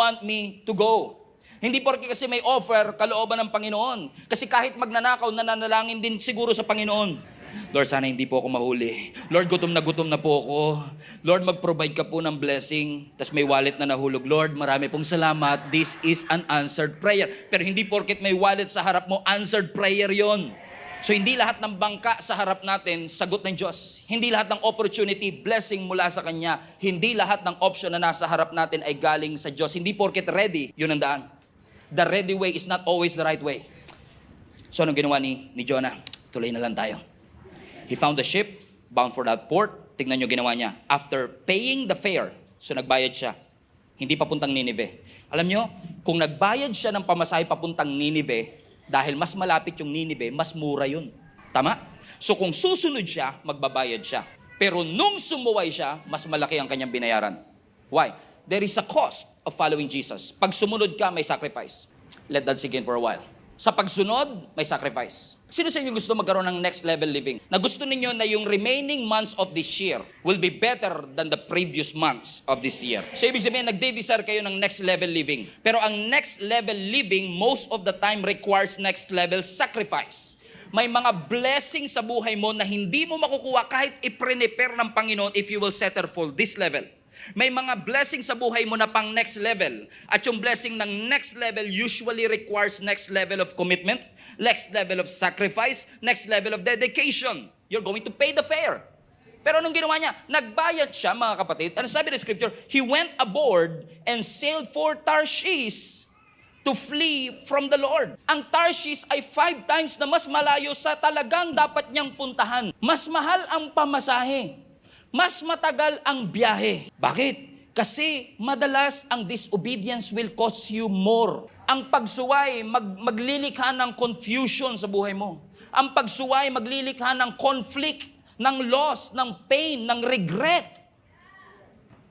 want me to go. Hindi porke kasi may offer, kalooban ng Panginoon. Kasi kahit magnanakaw, nananalangin din siguro sa Panginoon. Lord, sana hindi po ako mahuli. Lord, gutom na po ako. Lord, mag-provide ka po ng blessing. Tapos may wallet na nahulog. Lord, marami pong salamat. This is an answered prayer. Pero hindi porket may wallet sa harap mo, answered prayer yon. So hindi lahat ng bangka sa harap natin, sagot ng Diyos. Hindi lahat ng opportunity, blessing mula sa Kanya. Hindi lahat ng option na nasa harap natin ay galing sa Diyos. Hindi porket ready, yun ang daan. The ready way is not always the right way. So anong ginawa ni Jonah? Tuloy na lang tayo. He found the ship, bound for that port. Tignan nyo ginawa niya. After paying the fare, so nagbayad siya. Hindi papuntang Nineveh. Alam nyo, kung nagbayad siya ng pamasahe papuntang Nineveh, dahil mas malapit yung Nineveh, mas mura yun. Tama? So kung susunod siya, magbabayad siya. Pero nung sumuway siya, mas malaki ang kanyang binayaran. Why? There is a cost of following Jesus. Pag sumunod ka, may sacrifice. Let that sink in for a while. Sa pagsunod, may sacrifice. Sino sa inyo gusto magkaroon ng next level living? Na gusto ninyo na yung remaining months of this year will be better than the previous months of this year. So ibig sabihin, nagde-desire kayo ng next level living. Pero ang next level living, most of the time requires next level sacrifice. May mga blessing sa buhay mo na hindi mo makukuha kahit i-prepare ng Panginoon if you will settle for this level. May mga blessing sa buhay mo na pang next level. At yung blessing ng next level usually requires next level of commitment, next level of sacrifice, next level of dedication. You're going to pay the fare. Pero anong ginawa niya? Nagbayad siya, mga kapatid. Ano sabi ng scripture? He went aboard and sailed for Tarshish to flee from the Lord. Ang Tarshish ay 5 times na mas malayo sa talagang dapat niyang puntahan. Mas mahal ang pamasahe. Mas matagal ang biyahe. Bakit? Kasi madalas ang disobedience will cost you more. Ang pagsuway, maglilikha ng confusion sa buhay mo. Ang pagsuway, maglilikha ng conflict, ng loss, ng pain, ng regret.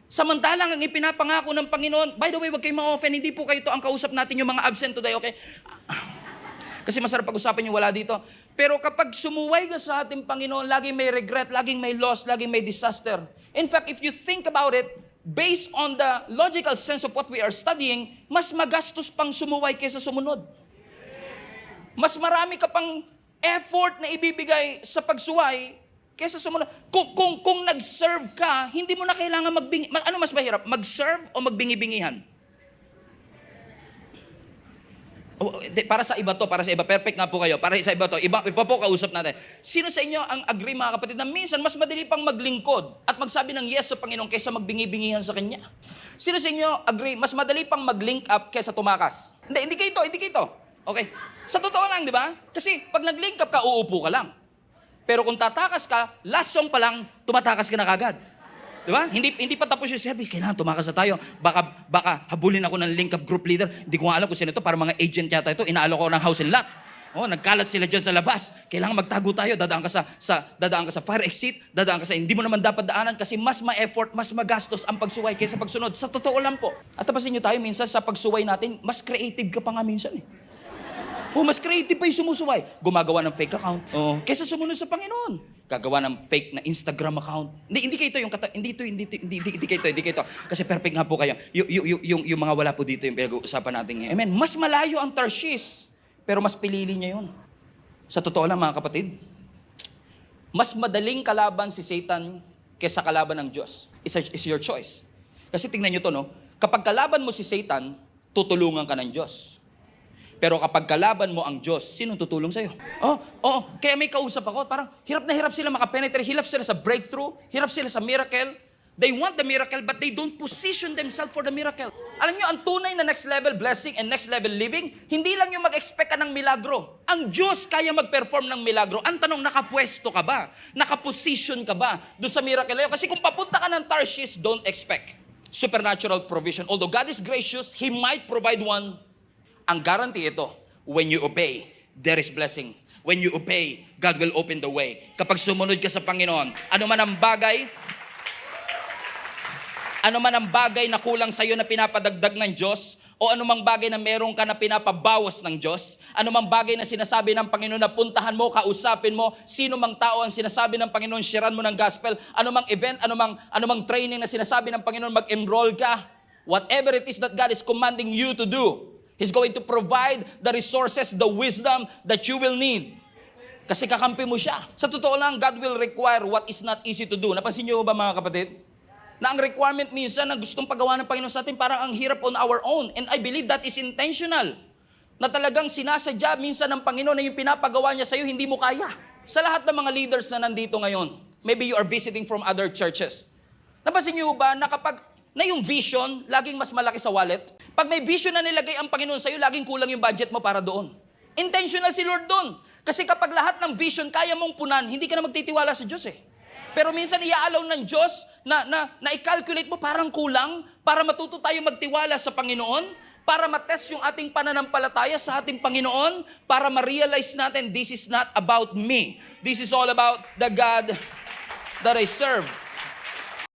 Samantalang ang ipinapangako ng Panginoon, by the way, wag kayong ma-offend, hindi po kayo to ang kausap natin yung mga absent today, okay? Kasi masarap pag-usapan yung wala dito. Pero kapag sumuway ka sa ating Panginoon, laging may regret, laging may loss, laging may disaster. In fact, if you think about it, based on the logical sense of what we are studying, mas magastos pang sumuway kaysa sumunod. Mas marami ka pang effort na ibibigay sa pagsuway kaysa sumunod. Kung nag-serve ka, hindi mo na kailangan magbingi. Ano mas mahirap? Mag-serve o magbingi-bingihan? Para sa iba to, para sa iba. Perfect nga po kayo. Para sa iba to. Iba po kausap natin. Sino sa inyo ang agree, mga kapatid, na minsan mas madali pang maglingkod at magsabi ng yes sa Panginoon kaysa magbingi-bingihan sa Kanya? Sino sa inyo agree, mas madali pang mag-link up kaysa tumakas? Hindi kayo to. Okay? Sa totoo lang, di ba? Kasi pag nag-link up ka, uupo ka lang. Pero kung tatakas ka, last song pa lang, tumatakas ka na kagad. Di ba? Hindi pa tapos yung sabi, kailangan tumakas na tayo. Baka habulin ako ng link up group leader. Hindi ko nga alam kung sino ito. Para mga agent yata ito. Inaalok ko ng house and lot. Nagkalat sila dyan sa labas. Kailangan magtago tayo. Dadaan ka sa fire exit. Dadaan ka sa hindi mo naman dapat daanan kasi mas ma-effort, mas magastos ang pagsuway kaysa pagsunod. Sa totoo lang po. At tapasin nyo tayo, minsan sa pagsuway natin, mas creative ka pa nga minsan eh. Mas creative pa yung sumusuway. Gumagawa ng fake account. Kaysa sumunod sa Panginoon. Gagawa ng fake na Instagram account. Hindi kayo ito. Hindi kayo ito. Kasi perfect nga po kayo. Yung mga wala po dito yung pinag-uusapan natin ngayon. Amen. Mas malayo ang Tarshish, pero mas pinili niya yun. Sa totoo lang, mga kapatid, mas madaling kalaban si Satan kaysa kalaban ng Diyos. It's your choice. Kasi tingnan nyo to, no? Kapag kalaban mo si Satan, tutulungan ka ng Diyos. Pero kapag kalaban mo ang Diyos, sinong tutulong sa'yo? Kaya may kausap ako, parang hirap na hirap sila makapenetrate, hirap sila sa breakthrough, hirap sila sa miracle. They want the miracle, but they don't position themselves for the miracle. Alam nyo, ang tunay na next level blessing and next level living, hindi lang yung mag-expect ka ng milagro. Ang Diyos kaya mag-perform ng milagro. Ang tanong, nakapwesto ka ba? Nakaposition ka ba doon sa miracle? Kasi kung papunta ka ng Tarshish, don't expect supernatural provision. Although God is gracious, He might provide one. Ang guarantee ito, when you obey, there is blessing. When you obey, God will open the way. Kapag sumunod ka sa Panginoon, ano man ang bagay na kulang sa'yo na pinapadagdag ng Diyos, o anumang bagay na meron ka na pinapabawas ng Diyos, anumang bagay na sinasabi ng Panginoon na puntahan mo, kausapin mo, sino mang tao ang sinasabi ng Panginoon, sharean mo ng gospel, anumang event, anumang training na sinasabi ng Panginoon, mag-enroll ka, Whatever it is that God is commanding you to do, He's going to provide the resources, the wisdom that you will need. Kasi kakampi mo siya. Sa totoo lang, God will require what is not easy to do. Napansin niyo ba mga kapatid? Na ang requirement minsan na gustong pagawa ng Panginoon sa atin, parang ang hirap on our own. And I believe that is intentional. Na talagang sinasadya minsan ng Panginoon na yung pinapagawa niya sa'yo, hindi mo kaya. Sa lahat ng mga leaders na nandito ngayon, maybe you are visiting from other churches. Napansin niyo ba na kapag na yung vision, laging mas malaki sa wallet? Pag may vision na nilagay ang Panginoon sa'yo, laging kulang yung budget mo para doon. Intentional si Lord doon. Kasi kapag lahat ng vision kaya mong punan, hindi ka na magtitiwala sa Diyos eh. Pero minsan iaalaw ng Diyos na i-calculate mo parang kulang para matuto tayo magtiwala sa Panginoon, para matest yung ating pananampalataya sa ating Panginoon, para ma-realize natin this is not about me. This is all about the God that I serve.